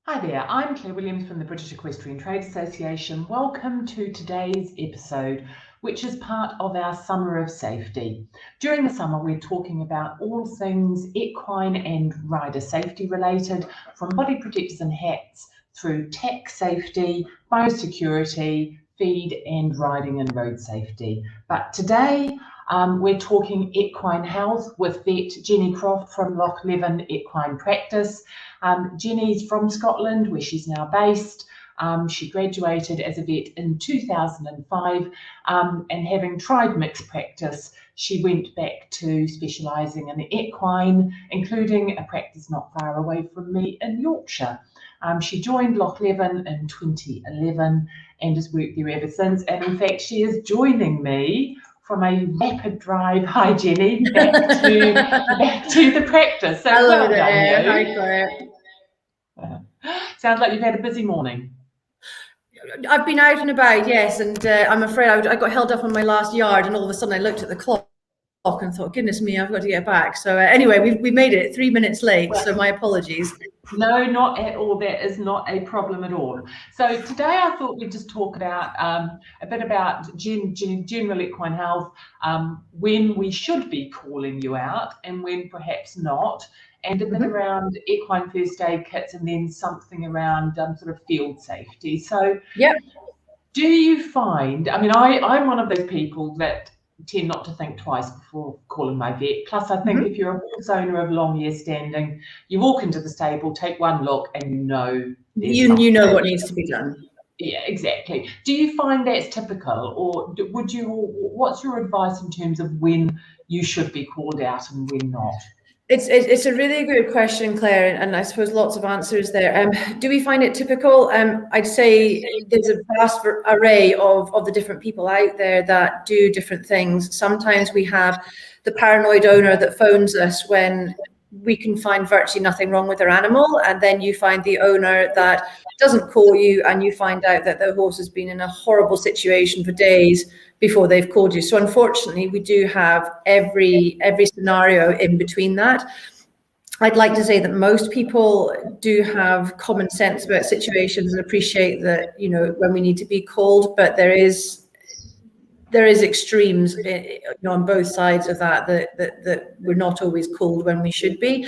Hi there, I'm Claire Williams from the British Equestrian Trade Association. Welcome to today's episode, which is part of our Summer of Safety. During the summer, we're talking about all things equine and rider safety related, from body protectors and hats through tech safety, biosecurity, feed and riding and road safety. But today, we're talking equine health with vet Jenny Croft from Loch Leven Equine Practice. Jenny's from Scotland, where she's now based. She graduated as a vet in 2005, and having tried mixed practice, she went back to specialising in equine, including a practice not far away from me in Yorkshire. She joined Loch Leven in 2011 and has worked there ever since. And in fact, she is joining me from a rapid drive. Hi, Jenny, back to the practice. So hello well there. done, you. Hi, Claire. Sounds like you've had a busy morning. I've been out and about, yes, and I'm afraid I got held up on my last yard, and all of a sudden I looked at the clock and thought, goodness me, I've got to get back. So anyway, we made it 3 minutes late, so my apologies. No, not at all. That is not a problem at all. So today I thought we'd just talk about a bit about general equine health, when we should be calling you out and when perhaps not, and a bit around equine first aid kits, and then something around sort of field safety. So yep. Do you find, I mean, I'm one of those people that tend not to think twice before calling my vet. Plus, I think if you're a horse owner of long year standing, you walk into the stable, take one look, and you know what needs to be done. Yeah, exactly. Do you find that's typical, or what's your advice in terms of when you should be called out and when not? It's a really good question, Claire, and I suppose lots of answers there. Do we find it typical? I'd say there's a vast array of the different people out there that do different things. Sometimes we have the paranoid owner that phones us when we can find virtually nothing wrong with their animal, and then you find the owner that doesn't call you, and you find out that their horse has been in a horrible situation for days before they've called you. So unfortunately, we do have every scenario in between that. I'd like to say that most people do have common sense about situations and appreciate that, when we need to be called, but there is extremes, on both sides of that we're not always called when we should be.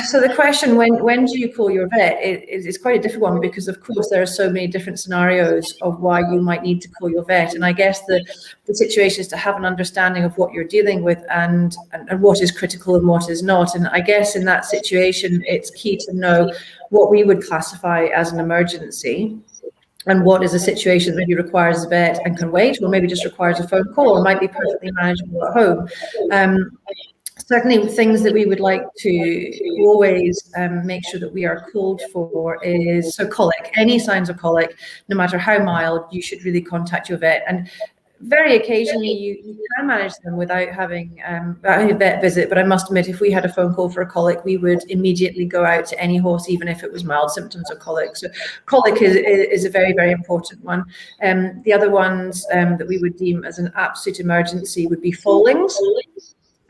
So the question, when do you call your vet, is quite a different one, because of course there are so many different scenarios of why you might need to call your vet. And I guess the situation is to have an understanding of what you're dealing with and what is critical and what is not. And I guess in that situation, it's key to know what we would classify as an emergency, and what is a situation that maybe requires a vet and can wait, or maybe just requires a phone call, or might be perfectly manageable at home. Certainly things that we would like to always make sure that we are called for is, so colic, any signs of colic, no matter how mild, you should really contact your vet. And very occasionally you can manage them without having a vet visit, but I must admit, if we had a phone call for a colic, we would immediately go out to any horse, even if it was mild symptoms of colic. So colic is a very, very important one. The other ones that we would deem as an absolute emergency would be foalings.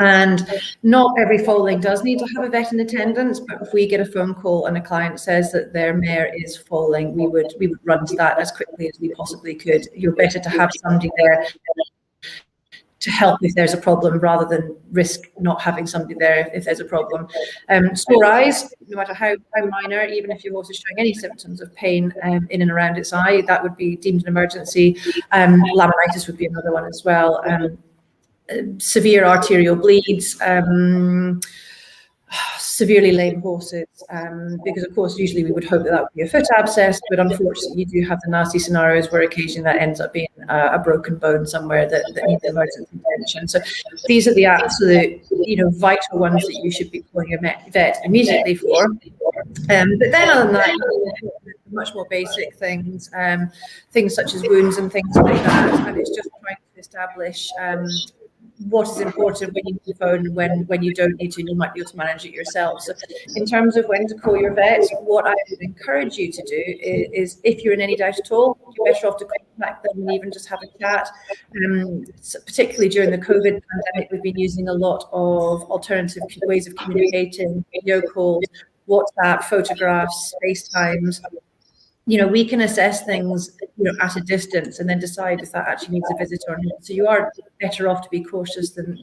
And not every foaling does need to have a vet in attendance, but if we get a phone call and a client says that their mare is foaling, we would run to that as quickly as we possibly could. You're better to have somebody there to help if there's a problem, rather than risk not having somebody there if there's a problem. Sore eyes, no matter how minor, even if your horse is showing any symptoms of pain in and around its eye, that would be deemed an emergency. Laminitis would be another one as well. Severe arterial bleeds, severely lame horses, because of course usually we would hope that would be a foot abscess, but unfortunately you do have the nasty scenarios where occasionally that ends up being a broken bone somewhere that needs emergency attention. So these are the absolute vital ones that you should be calling a vet immediately for. But then other than that, much more basic things, things such as wounds and things like that, and it's just trying to establish what is important when you need to phone and when you don't need to, and you might be able to manage it yourself. So in terms of when to call your vet, what I would encourage you to do is if you're in any doubt at all, you're better off to contact them and even just have a chat. So particularly during the COVID pandemic, we've been using a lot of alternative ways of communicating, video calls, WhatsApp, photographs, FaceTimes. We can assess things, at a distance and then decide if that actually needs a visit or not. So you are better off to be cautious than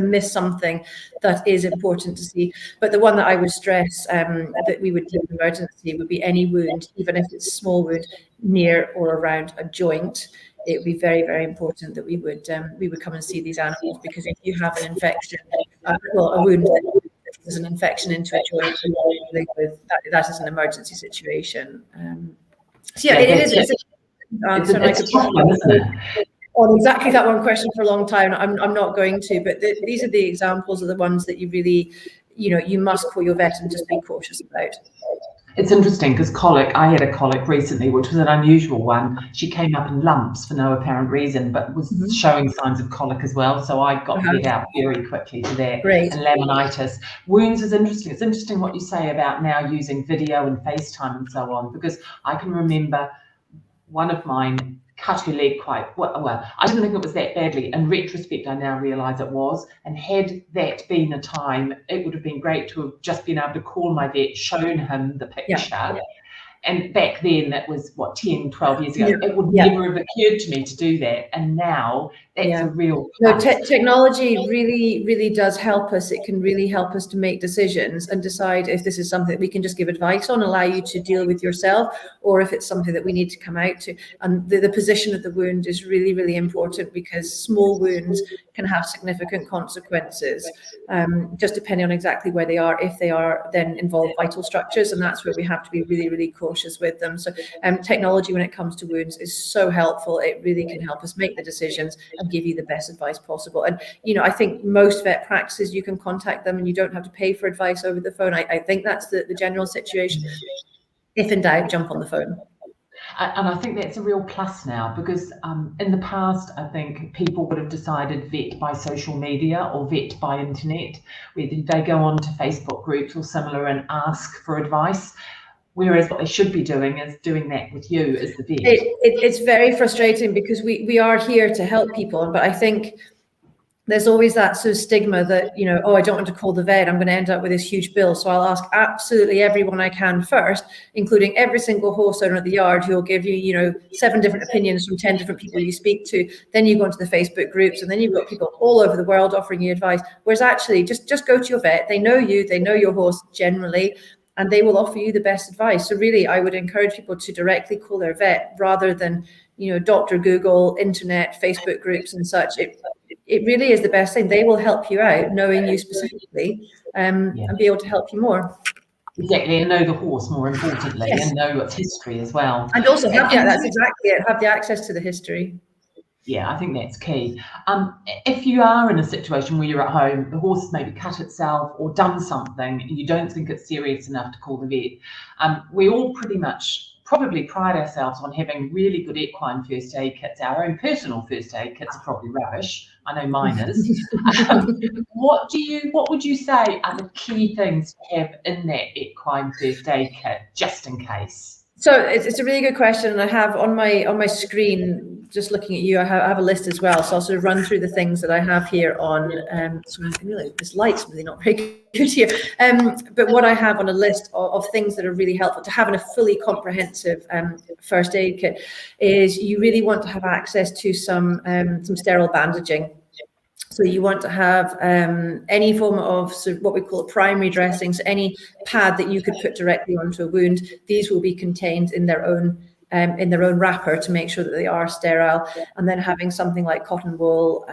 miss something that is important to see. But the one that I would stress that we would deem an emergency would be any wound, even if it's a small wound, near or around a joint. It would be very, very important that we would come and see these animals, because if you have an infection, a wound that there's an infection into a joint, that is an emergency situation. So yeah, it is. It's tough one, isn't it? On exactly that one question for a long time. I'm not going to, but these are the examples of the ones that you really, you must call your vet and just be cautious about. It's interesting because colic, I had a colic recently, which was an unusual one. She came up in lumps for no apparent reason, but was showing signs of colic as well. So I got the vet out very quickly to that. Great. And laminitis. Wounds is interesting. It's interesting what you say about now using video and FaceTime and so on, because I can remember one of mine cut her leg quite well. I didn't think it was that badly. In retrospect, I now realise it was. And had that been a time, it would have been great to have just been able to call my vet, shown him the picture. Yeah. And back then, that was 10, 12 years ago. Yeah. It would never have occurred to me to do that. And now that's a real plus. No, technology really, really does help us. It can really help us to make decisions and decide if this is something that we can just give advice on, allow you to deal with yourself, or if it's something that we need to come out to. And the position of the wound is really, really important, because small wounds can have significant consequences, just depending on exactly where they are, if they are then involve vital structures, and that's where we have to be really, really cautious with them. So technology, when it comes to wounds, is so helpful. It really can help us make the decisions and give you the best advice possible. And I think most vet practices, you can contact them and you don't have to pay for advice over the phone. I think that's the general situation. If in doubt, jump on the phone. And I think that's a real plus now, because in the past, I think people would have decided vet by social media or vet by internet, where they go on to Facebook groups or similar and ask for advice. Whereas what they should be doing is doing that with you as the vet. It's very frustrating, because we are here to help people, but I think there's always that sort of stigma that, I don't want to call the vet, I'm going to end up with this huge bill. So I'll ask absolutely everyone I can first, including every single horse owner at the yard, who will give you, 7 different opinions from 10 different people you speak to. Then you go into the Facebook groups, and then you've got people all over the world offering you advice. Whereas actually, just go to your vet. They know you, they know your horse generally, and they will offer you the best advice. So really, I would encourage people to directly call their vet rather than, Dr. Google, internet, Facebook groups and such. It really is the best thing. They will help you out, knowing you specifically, and be able to help you more. Exactly, and know the horse more importantly, and know its history as well. And also that's exactly it, have the access to the history. Yeah, I think that's key. If you are in a situation where you're at home, the horse has maybe cut itself or done something, and you don't think it's serious enough to call the vet, we all pretty much probably pride ourselves on having really good equine first aid kits. Our own personal first aid kits are probably rubbish. I know mine is. What would you say are the key things to have in that equine first aid kit, just in case? So it's a really good question, and I have on my screen, just looking at you, I have a list as well. So I'll sort of run through the things that I have here on. This light's really not very good here. But what I have on a list of things that are really helpful to having a fully comprehensive first aid kit is you really want to have access to some sterile bandaging. So you want to have any form of sort of what we call a primary dressing, so any pad that you could put directly onto a wound. These will be contained in their own wrapper to make sure that they are sterile. And then having something like cotton wool,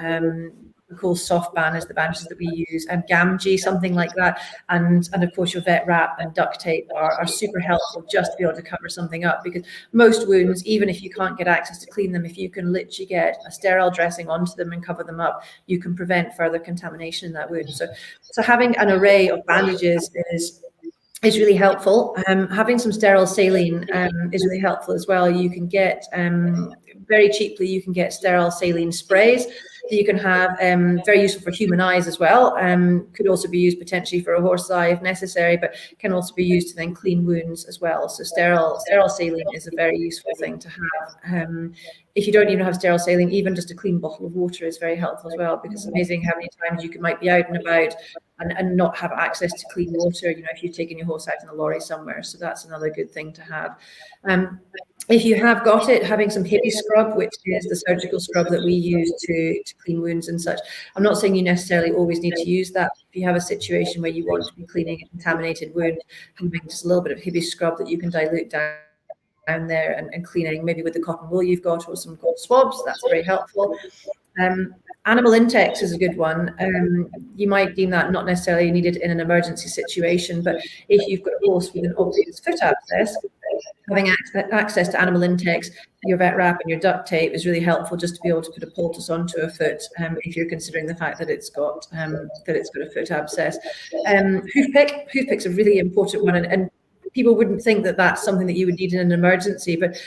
we call soft band is the bandages that we use, and Gamgee, something like that, and of course your vet wrap and duct tape are super helpful just to be able to cover something up, because most wounds, even if you can't get access to clean them, if you can literally get a sterile dressing onto them and cover them up, you can prevent further contamination in that wound. So having an array of bandages is really helpful. Having some sterile saline is really helpful as well. You can get very cheaply, you can get sterile saline sprays that you can have, very useful for human eyes as well. Could also be used potentially for a horse's eye if necessary, but can also be used to then clean wounds as well. So sterile saline is a very useful thing to have. If you don't even have sterile saline, even just a clean bottle of water is very helpful as well, because it's amazing how many times you might be out and about, and not have access to clean water, if you've taken your horse out in a lorry somewhere. So that's another good thing to have. If you have got it, having some Hibby scrub, which is the surgical scrub that we use to clean wounds and such. I'm not saying you necessarily always need to use that. If you have a situation where you want to be cleaning a contaminated wound, having just a little bit of Hibby scrub that you can dilute down there and cleaning, maybe with the cotton wool you've got or some cotton swabs, that's very helpful. Animal Intex is a good one. You might deem that not necessarily needed in an emergency situation, but if you've got a horse with an obvious foot abscess, having access to Animal Intex, your vet wrap and your duct tape is really helpful, just to be able to put a poultice onto a foot if you're considering the fact that it's got a foot abscess. Hoofpick's a really important one, and people wouldn't think that that's something that you would need in an emergency, but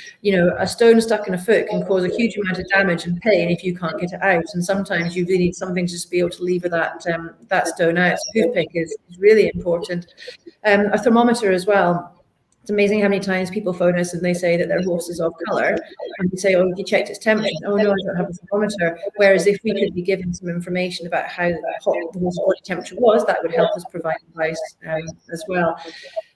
a stone stuck in a foot can cause a huge amount of damage and pain if you can't get it out. And sometimes you really need something to just be able to lever that stone out. So hoofpick is really important. A thermometer as well. It's amazing how many times people phone us and they say that their horse is off colour, and we say, "Oh, have you checked its temperature?" "Oh no, I don't have a thermometer." Whereas if we could be given some information about how hot the horse's body temperature was, that would help us provide advice as well.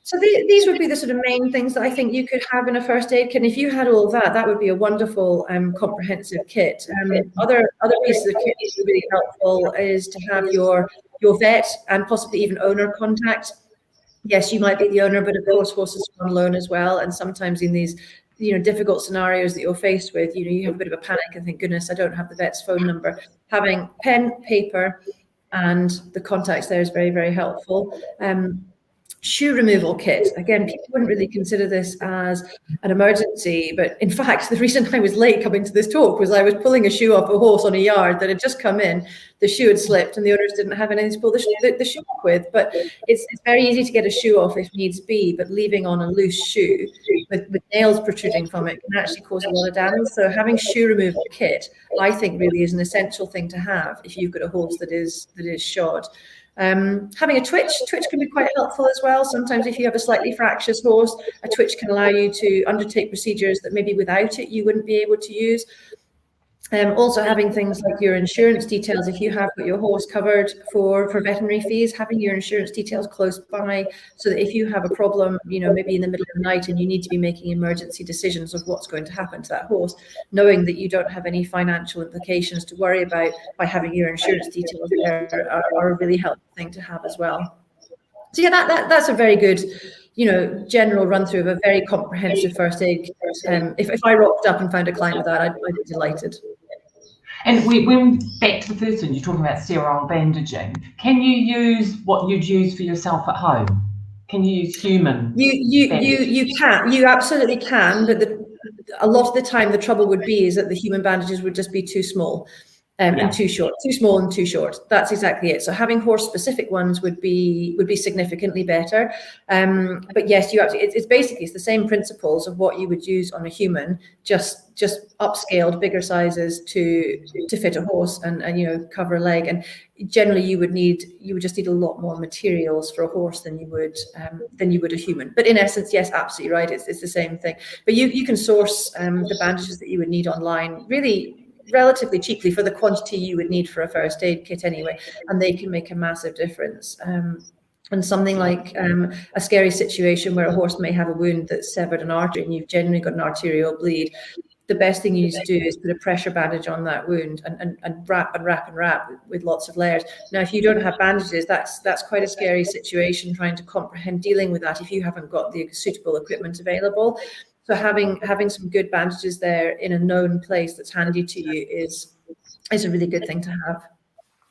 So these would be the sort of main things that I think you could have in a first aid kit. And if you had all of that, that would be a wonderful comprehensive kit. Other pieces of kit that would be really helpful is to have your vet and possibly even owner contact. Yes, you might be the owner, but of course horses are on loan as well. And sometimes in these difficult scenarios that you're faced with, you have a bit of a panic and think, goodness, I don't have the vet's phone number. Having pen, paper, and the contacts there is very, very helpful. Shoe removal kit. Again, people wouldn't really consider this as an emergency, but in fact, the reason I was late coming to this talk was I was pulling a shoe off a horse on a yard that had just come in. The shoe had slipped and the owners didn't have anything to pull the shoe off with. But it's very easy to get a shoe off if needs be, but leaving on a loose shoe with nails protruding from it can actually cause a lot of damage. So having shoe removal kit, I think, really is an essential thing to have if you've got a horse that is shod. Having a twitch can be quite helpful as well. Sometimes if you have a slightly fractious horse, a twitch can allow you to undertake procedures that maybe without it you wouldn't be able to use. Also having things like your insurance details. If you have got your horse covered for veterinary fees, having your insurance details close by, so that if you have a problem, maybe in the middle of the night and you need to be making emergency decisions of what's going to happen to that horse, knowing that you don't have any financial implications to worry about by having your insurance details there are a really helpful thing to have as well. So yeah, that's a very good general run through of a very comprehensive first aid. If I rocked up and found a client with that, I'd be delighted. And when back to the first one, you're talking about sterile bandaging. Can you use what you'd use for yourself at home? Can you use human? You can. You absolutely can. But a lot of the time, the trouble would be is that the human bandages would just be too small. And too short, too small and too short. That's exactly it. So having horse-specific ones would be significantly better. But yes, it's the same principles of what you would use on a human, just upscaled, bigger sizes to fit a horse and cover a leg. And generally, you would just need a lot more materials for a horse than you would a human. But in essence, yes, absolutely right. It's the same thing. But you can source the bandages that you would need online really relatively cheaply for the quantity you would need for a first aid kit anyway, and they can make a massive difference. And something like a scary situation where a horse may have a wound that's severed an artery and you've generally got an arterial bleed, the best thing you need to do is put a pressure bandage on that wound and wrap with lots of layers. Now, if you don't have bandages, that's quite a scary situation, trying to comprehend dealing with that if you haven't got the suitable equipment available. So having some good bandages there in a known place that's handy to you is a really good thing to have.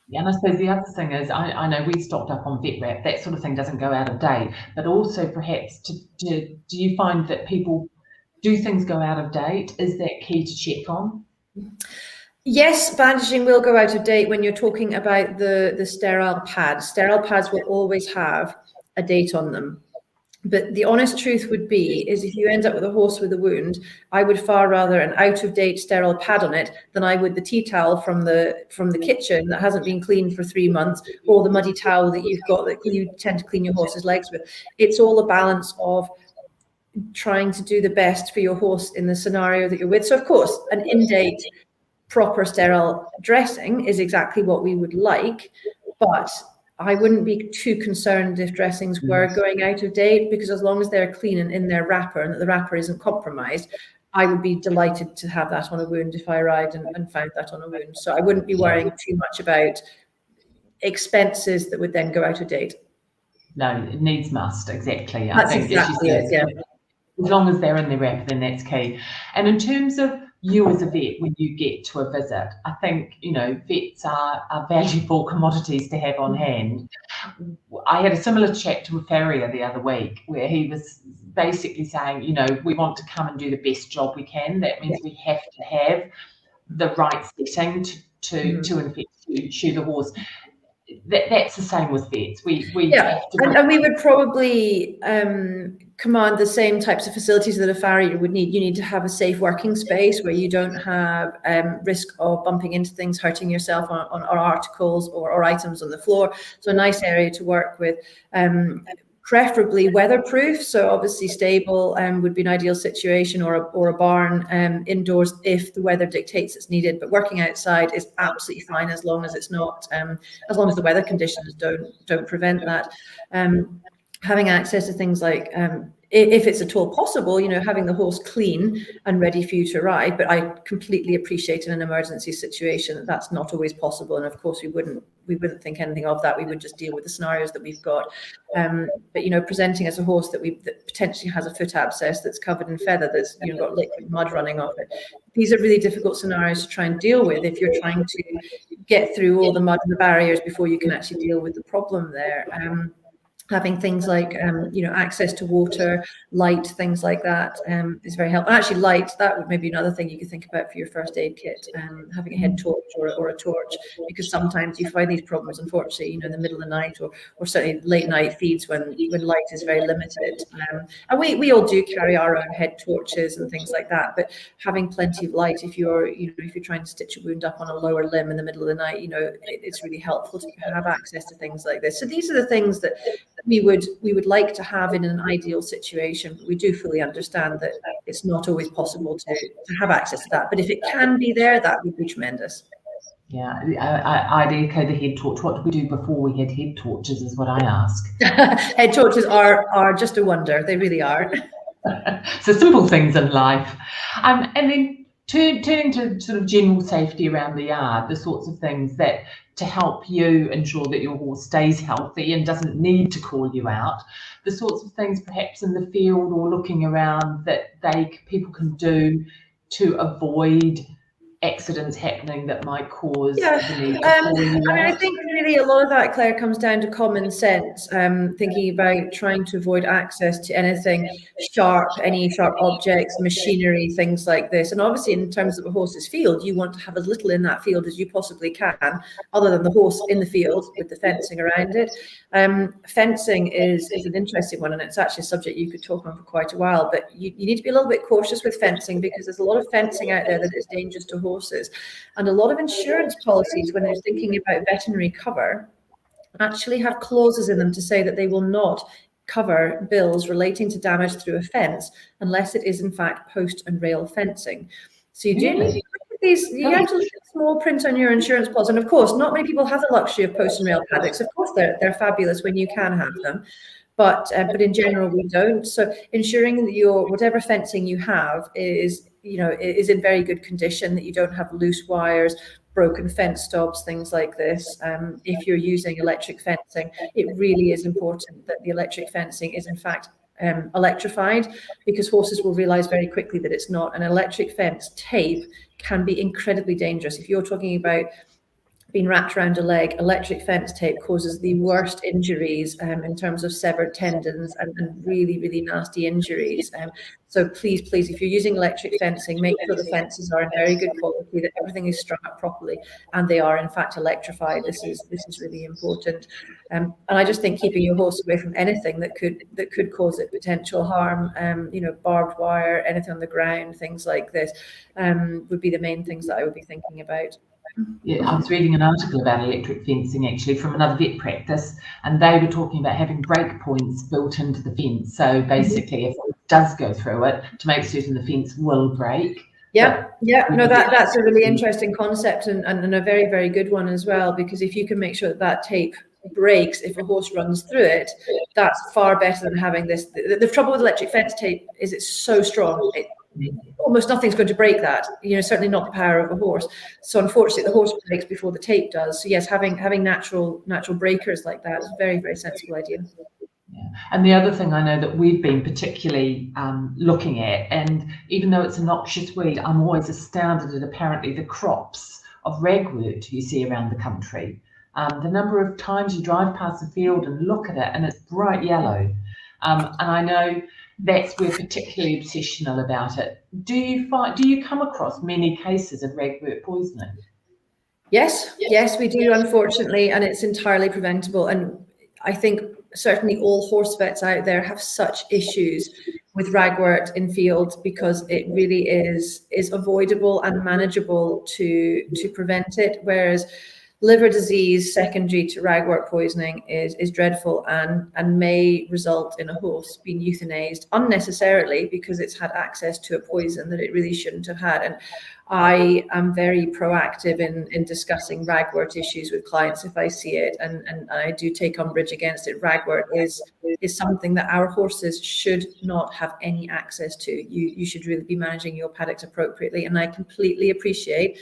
Yeah, and I suppose the other thing is, I know we stocked up on vet wrap, that sort of thing doesn't go out of date, but also perhaps do you find that people do things go out of date? Is that key to check on? Yes, bandaging will go out of date when you're talking about the sterile pads. Sterile pads will always have a date on them. But the honest truth would be is if you end up with a horse with a wound, I would far rather an out-of-date sterile pad on it than I would the tea towel from the kitchen that hasn't been cleaned for 3 months, or the muddy towel that you've got that you tend to clean your horse's legs with. It's all a balance of trying to do the best for your horse in the scenario that you're with. So of course, an in-date, proper sterile dressing is exactly what we would like, but I wouldn't be too concerned if dressings were going out of date, because as long as they're clean and in their wrapper and that the wrapper isn't compromised, I would be delighted to have that on a wound if I arrived and found that on a wound. So I wouldn't be worrying too much about expenses that would then go out of date. No, it needs must, exactly. That's exactly it, yeah. As long as they're in their wrapper, then that's key. And in terms of you as a vet, when you get to a visit, I think, you know, vets are valuable commodities to have on hand. I had a similar chat to a farrier the other week where he was basically saying, you know, we want to come and do the best job we can. That means we have to have the right setting to infect shoe the horse. That's the same with vets. We have to and we would probably command the same types of facilities that a farrier would need. You need to have a safe working space where you don't have risk of bumping into things, hurting yourself on articles or items on the floor. So a nice area to work with. Preferably weatherproof, so obviously stable would be an ideal situation, or a barn indoors if the weather dictates it's needed. But working outside is absolutely fine as long as it's not, as long as the weather conditions don't prevent that. Having access to things like, if it's at all possible, you know, having the horse clean and ready for you to ride. But I completely appreciate in an emergency situation that that's not always possible, and of course we wouldn't think anything of that. We would just deal with the scenarios that we've got. But you know, presenting as a horse that potentially has a foot abscess that's covered in feather, that's, you know, got liquid mud running off it. These are really difficult scenarios to try and deal with if you're trying to get through all the mud and the barriers before you can actually deal with the problem there. Having things like, you know, access to water, light, things like that is very helpful. And actually light, that would maybe another thing you could think about for your first aid kit, having a head torch or a torch, because sometimes you find these problems, unfortunately, you know, in the middle of the night or certainly late night feeds when light is very limited. And we all do carry our own head torches and things like that, but having plenty of light if you're trying to stitch a wound up on a lower limb in the middle of the night, you know, it's really helpful to have access to things like this. So these are the things that we would like to have in an ideal situation. We do fully understand that it's not always possible to have access to that, but if it can be there, that would be tremendous. Yeah, I'd echo the head torch. What did we do before we had head torches is what I ask. Head torches are just a wonder. They really are. So simple things in life. And then turning to sort of general safety around the yard, the sorts of things that to help you ensure that your horse stays healthy and doesn't need to call you out, the sorts of things perhaps in the field or looking around that people can do to avoid accidents happening that might cause the need to call you out. I think really a lot of that, Claire, comes down to common sense, thinking about trying to avoid access to anything sharp, any sharp objects, machinery, things like this. And obviously in terms of a horse's field, you want to have as little in that field as you possibly can, other than the horse in the field with the fencing around it. Fencing is an interesting one, and it's actually a subject you could talk on for quite a while, but you need to be a little bit cautious with fencing, because there's a lot of fencing out there that is dangerous to horses. And a lot of insurance policies, when they're thinking about veterinary cover, actually have clauses in them to say that they will not cover bills relating to damage through a fence unless it is in fact post and rail fencing. So you do need to look at these, you have to look at small print on your insurance policy. And of course, not many people have the luxury of post and rail paddocks. Of course, they're fabulous when you can have them. But in general, we don't. So ensuring that your whatever fencing you have is in very good condition, that you don't have loose wires, broken fence stobs, things like this. If you're using electric fencing, it really is important that the electric fencing is in fact electrified, because horses will realize very quickly that it's not. An electric fence tape can be incredibly dangerous. If you're talking about being wrapped around a leg, electric fence tape causes the worst injuries in terms of severed tendons and really, really nasty injuries. So please, if you're using electric fencing, make sure the fences are in very good quality, that everything is strung up properly, and they are in fact electrified. This is really important. And I just think keeping your horse away from anything that could cause it potential harm, barbed wire, anything on the ground, things like this, would be the main things that I would be thinking about. Yeah, I was reading an article about electric fencing actually from another vet practice, and they were talking about having break points built into the fence. So basically, if it does go through it, to make certain the fence will break. Yeah. No, that's a really interesting concept and a very, very good one as well, because if you can make sure that tape breaks if a horse runs through it, that's far better than having this. The trouble with electric fence tape is it's so strong. Almost nothing's going to break that, certainly not the power of a horse. So unfortunately, the horse breaks before the tape does. So yes, having natural breakers like that is a very, very sensible idea. Yeah. And the other thing I know that we've been particularly looking at, and even though it's a noxious weed, I'm always astounded at apparently the crops of ragwort you see around the country. The number of times you drive past the field and look at it and it's bright yellow. And I know that's we're particularly obsessional about it. Do you come across many cases of ragwort poisoning? Yes, we do, unfortunately, and it's entirely preventable. And I think certainly all horse vets out there have such issues with ragwort in fields because it really is avoidable and manageable to prevent it, whereas liver disease secondary to ragwort poisoning is dreadful and may result in a horse being euthanized unnecessarily because it's had access to a poison that it really shouldn't have had. And I am very proactive in discussing ragwort issues with clients if I see it, and I do take umbrage against it. Ragwort is something that our horses should not have any access to. You should really be managing your paddocks appropriately, and I completely appreciate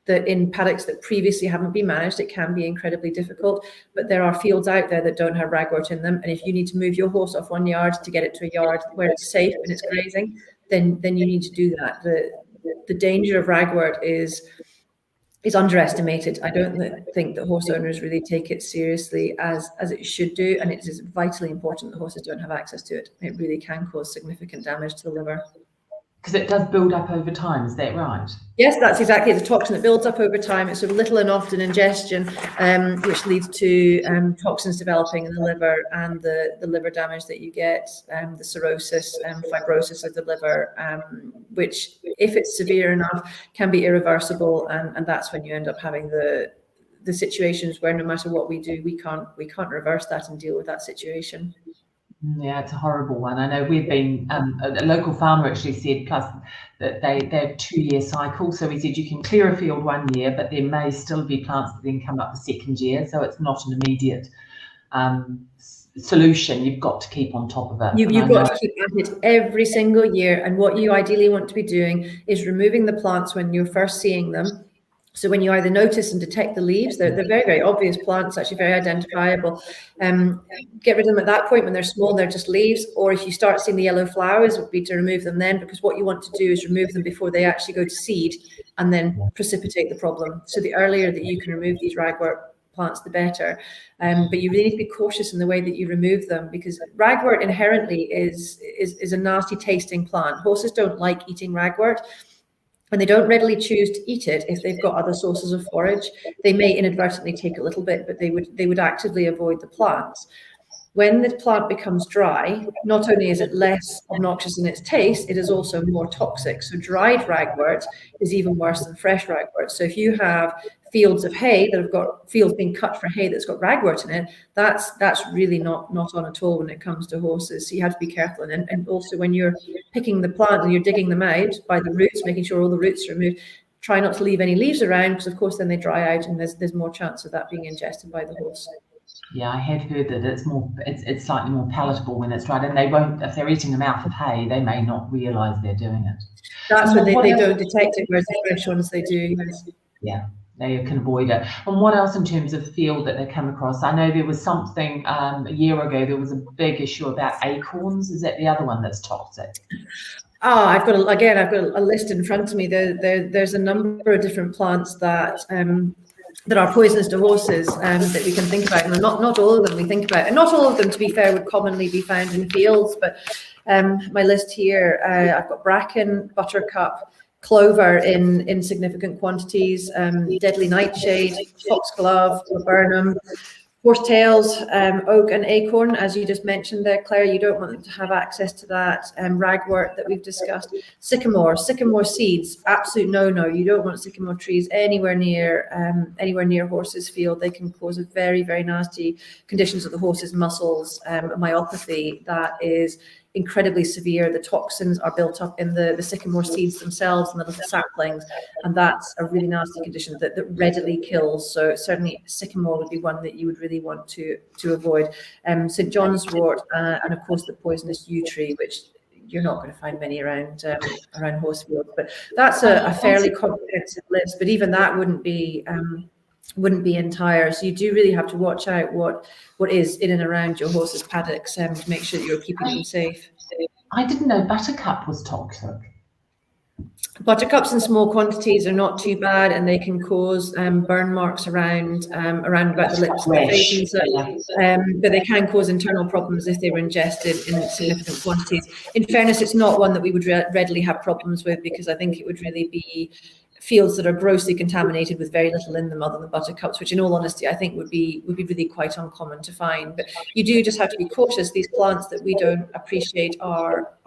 that in paddocks that previously haven't been managed, it can be incredibly difficult, but there are fields out there that don't have ragwort in them. And if you need to move your horse off one yard to get it to a yard where it's safe and it's grazing, then you need to do that. The danger of ragwort is underestimated. I don't think that horse owners really take it seriously as it should do. And it is vitally important that horses don't have access to it. It really can cause significant damage to the liver. Because it does build up over time, is that right? Yes, that's exactly the toxin that builds up over time. It's a little and often ingestion, which leads to toxins developing in the liver and the liver damage that you get, the cirrhosis and fibrosis of the liver, which, if it's severe enough, can be irreversible, and that's when you end up having the situations where no matter what we do, we can't reverse that and deal with that situation. Yeah, it's a horrible one. I know we've been, a local farmer actually said, plus that they have 2-year cycles. So he said you can clear a field 1 year, but there may still be plants that then come up the second year. So it's not an immediate solution. You've got to keep on top of it. You've got to keep at it every single year. And what you ideally want to be doing is removing the plants when you're first seeing them. So when you either notice and detect the leaves, they're very, very obvious plants, actually very identifiable. Get rid of them at that point when they're small, they're just leaves. Or if you start seeing the yellow flowers, would be to remove them then, because what you want to do is remove them before they actually go to seed and then precipitate the problem. So the earlier that you can remove these ragwort plants, the better. But you really need to be cautious in the way that you remove them, because ragwort inherently is a nasty tasting plant. Horses don't like eating ragwort, and they don't readily choose to eat it if they've got other sources of forage. They may inadvertently take a little bit, but they would actively avoid the plants. When the plant becomes dry, not only is it less obnoxious in its taste, it is also more toxic. So dried ragwort is even worse than fresh ragwort. So if you have fields of hay that have got fields being cut for hay that's got ragwort in it, that's really not on at all when it comes to horses. So you have to be careful. And also when you're picking the plant and you're digging them out by the roots, making sure all the roots are removed, try not to leave any leaves around, because of course then they dry out and there's more chance of that being ingested by the horse. Yeah, I have heard that it's slightly more palatable when it's dried, and they won't, if they're eating a mouth of hay, they may not realise they're doing it. That's when they don't detect it, whereas the fresh ones they do. Yes. Yeah, they can avoid it. And what else in terms of field that they come across? I know there was something a year ago, there was a big issue about acorns. Is that the other one that's toxic? I've got a list in front of me. There's a number of different plants that are poisonous to horses that we can think about, and not all of them we think about, and not all of them, to be fair, would commonly be found in fields. But my list here, I've got bracken, buttercup, clover in significant quantities, deadly nightshade, foxglove, laburnum, horsetails, oak and acorn, as you just mentioned there, Claire. You don't want them to have access to that. Ragwort that we've discussed. Sycamore seeds, absolute no. You don't want sycamore trees anywhere near horses' field. They can cause a very, very nasty conditions of the horse's muscles, myopathy that is incredibly severe. The toxins are built up in the sycamore seeds themselves and the little saplings, and that's a really nasty condition that readily kills. So certainly sycamore would be one that you would really want to avoid. St. John's wort, and of course the poisonous yew tree, which you're not going to find many around Horsefield, but that's a fairly comprehensive list. But even that wouldn't be entire. So you do really have to watch out what is in and around your horse's paddocks to make sure that you're keeping them safe. I didn't know buttercup was toxic. Buttercups in small quantities are not too bad, and they can cause burn marks around about the lips and the face, but they can cause internal problems if they were ingested in significant quantities. In fairness, it's not one that we would readily have problems with, because I think it would really be fields that are grossly contaminated with very little in them other than buttercups, which in all honesty I think would be really quite uncommon to find. But you do just have to be cautious. These plants that we don't appreciate are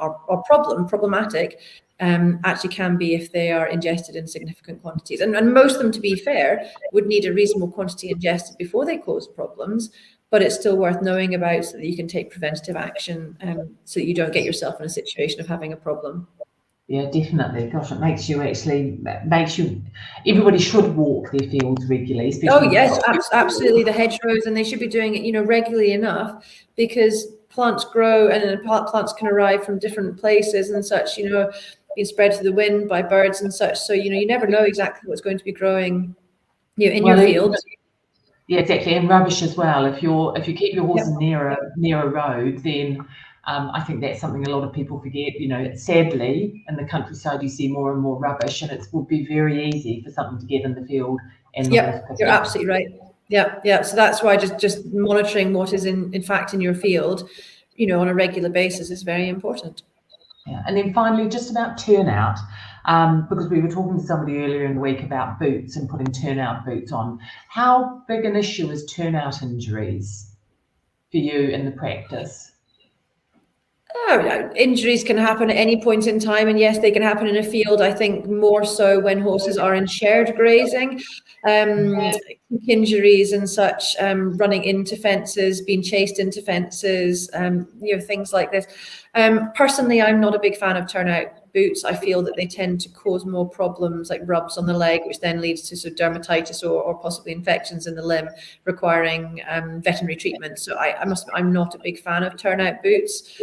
problematic. Actually can be if they are ingested in significant quantities. And most of them, to be fair, would need a reasonable quantity ingested before they cause problems, but it's still worth knowing about so that you can take preventative action so that you don't get yourself in a situation of having a problem. Yeah, definitely. Gosh, it makes you everybody should walk their fields regularly. Oh yes, absolutely. The hedgerows, and they should be doing it, regularly enough, because plants grow and plants can arrive from different places and such, being spread to the wind by birds and such. So, you never know exactly what's going to be growing in your field. Yeah, exactly. And rubbish as well. If you keep your horses near a road, then I think that's something a lot of people forget. Sadly, in the countryside, you see more and more rubbish, and it would be very easy for something to get in the field. And you're absolutely right. Yeah. So that's why just monitoring what is in fact in your field, on a regular basis is very important. Yeah. And then finally, just about turnout, because we were talking to somebody earlier in the week about boots and putting turnout boots on. How big an issue is turnout injuries for you in the practice? Injuries can happen at any point in time, and yes, they can happen in a field. I think more so when horses are in shared grazing, injuries and such, running into fences, being chased into fences, things like this. Personally, I'm not a big fan of turnout boots. I feel that they tend to cause more problems like rubs on the leg, which then leads to sort of dermatitis or possibly infections in the limb requiring veterinary treatment. So I'm not a big fan of turnout boots.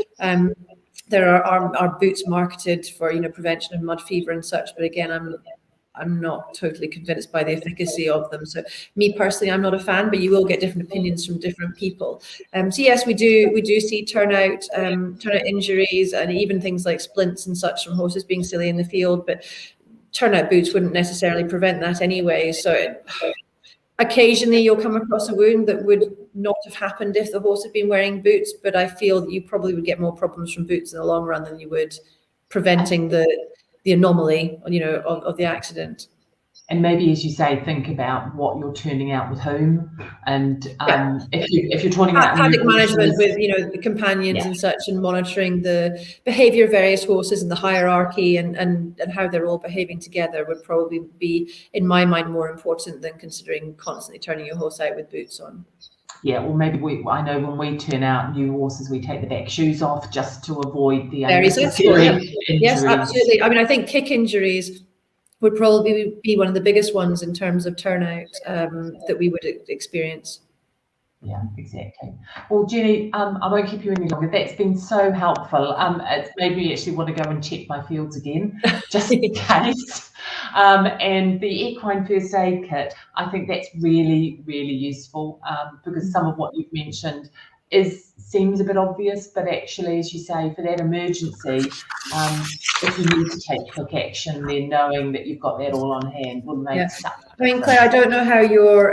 There are boots marketed for prevention of mud fever and such, but again, I'm not totally convinced by the efficacy of them. So me personally, I'm not a fan, but you will get different opinions from different people. So yes, we do see turnout injuries and even things like splints and such from horses being silly in the field, but turnout boots wouldn't necessarily prevent that anyway. So occasionally you'll come across a wound that would not have happened if the horse had been wearing boots, but I feel that you probably would get more problems from boots in the long run than you would preventing the anomaly, of the accident. And maybe, as you say, think about what you're turning out with whom, and if you're turning out paddock management with the companions and such, and monitoring the behaviour of various horses and the hierarchy and how they're all behaving together would probably be, in my mind, more important than considering constantly turning your horse out with boots on. Yeah, well, maybe I know when we turn out new horses, we take the back shoes off just to avoid the unnecessary injuries. Yes, absolutely. I mean, I think kick injuries would probably be one of the biggest ones in terms of turnout that we would experience. Yeah, exactly. Well, Jenny, I won't keep you any longer. That's been so helpful. It's made me actually want to go and check my fields again, just in case. And the equine first aid kit, I think that's really, really useful because some of what you've mentioned seems a bit obvious, but actually, as you say, for that emergency, if you need to take quick action, then knowing that you've got that all on hand will make such a difference. I mean, Claire, I don't know how your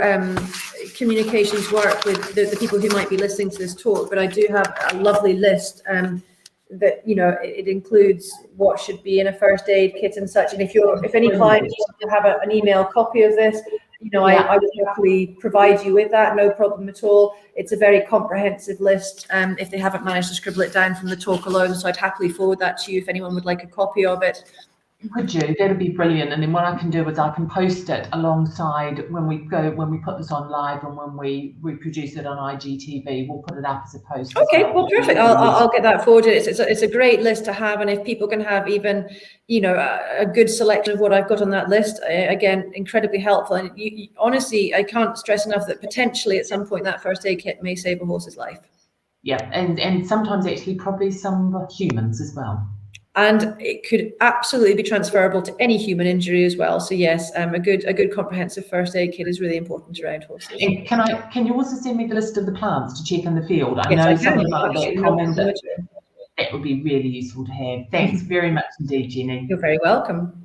communications work with the people who might be listening to this talk, but I do have a lovely list that it includes what should be in a first aid kit and such. And if any clients want to have an email copy of this, I would happily provide you with that, no problem at all. It's a very comprehensive list if they haven't managed to scribble it down from the talk alone, so I'd happily forward that to you if anyone would like a copy of it. Could you? That'd be brilliant. And then what I can do is I can post it alongside when we put this on live, and when we reproduce it on IGTV, we'll put it up as a post. Okay, well, perfect. I'll get that forwarded. It's a great list to have, and if people can have even, you know, a good selection of what I've got on that list, again, incredibly helpful. And honestly, I can't stress enough that potentially at some point that first aid kit may save a horse's life. Yeah, and sometimes actually probably some humans as well. And it could absolutely be transferable to any human injury as well. So yes, a good comprehensive first aid kit is really important around horses. And can you also send me the list of the plants to check in the field? I Yes, know I some can. of them are that common, but that would be really useful to have. Thanks very much indeed, Jenny. You're very welcome.